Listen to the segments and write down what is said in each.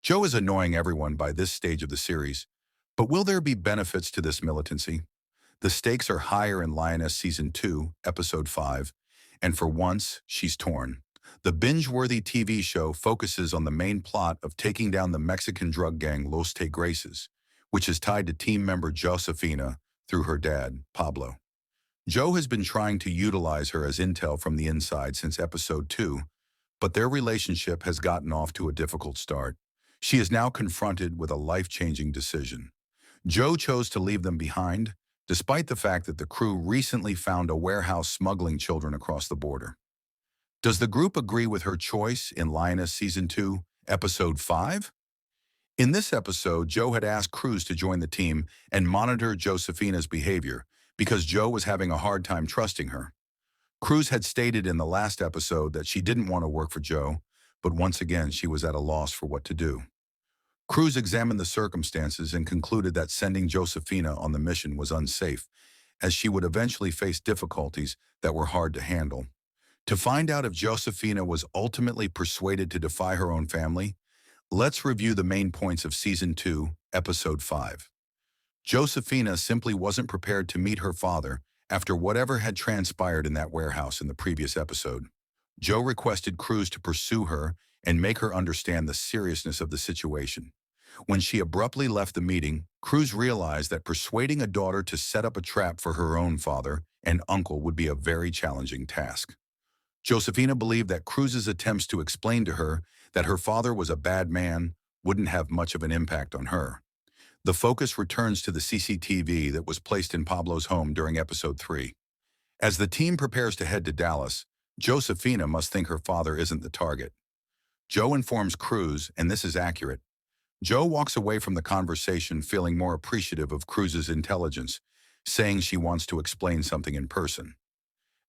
Joe is annoying everyone by this stage of the series, but will there be benefits to this militancy? The stakes are higher in Lioness Season 2, Episode 5, and for once, she's torn. The binge-worthy TV show focuses on the main plot of taking down the Mexican drug gang Los Tigreses, which is tied to team member Josephina through her dad, Pablo. Joe has been trying to utilize her as intel from the inside since Episode 2, but their relationship has gotten off to a difficult start. She is now confronted with a life-changing decision. Joe chose to leave them behind, despite the fact that the crew recently found a warehouse smuggling children across the border. Does the group agree with her choice in Lioness Season 2, Episode 5? In this episode, Joe had asked Cruz to join the team and monitor Josephina's behavior because Joe was having a hard time trusting her. Cruz had stated in the last episode that she didn't want to work for Joe, but once again she was at a loss for what to do. Cruz examined the circumstances and concluded that sending Josephina on the mission was unsafe, as she would eventually face difficulties that were hard to handle. To find out if Josephina was ultimately persuaded to defy her own family, let's review the main points of Season 2, Episode 5. Josephina simply wasn't prepared to meet her father after whatever had transpired in that warehouse in the previous episode. Joe requested Cruz to pursue her and make her understand the seriousness of the situation. When she abruptly left the meeting, Cruz realized that persuading a daughter to set up a trap for her own father and uncle would be a very challenging task. Josephina believed that Cruz's attempts to explain to her that her father was a bad man wouldn't have much of an impact on her. The focus returns to the CCTV that was placed in Pablo's home during Episode 3. As the team prepares to head to Dallas, Josephina must think her father isn't the target. Joe informs Cruz, and this is accurate. Joe walks away from the conversation feeling more appreciative of Cruz's intelligence, saying she wants to explain something in person.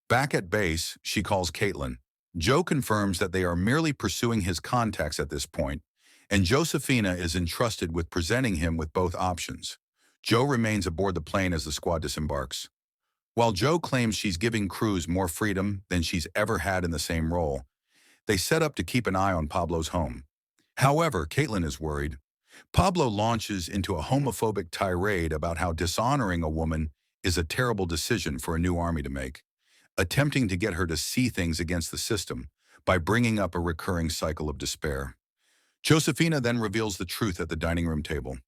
Back at base, she calls Caitlin. Joe confirms that they are merely pursuing his contacts at this point, and Josephina is entrusted with presenting him with both options. Joe remains aboard the plane as the squad disembarks. While Joe claims she's giving Cruz more freedom than she's ever had in the same role, they set up to keep an eye on Pablo's home. However, Caitlin is worried. Pablo launches into a homophobic tirade about how dishonoring a woman is a terrible decision for a new army to make, attempting to get her to see things against the system by bringing up a recurring cycle of despair. Josephina then reveals the truth at the dining room table.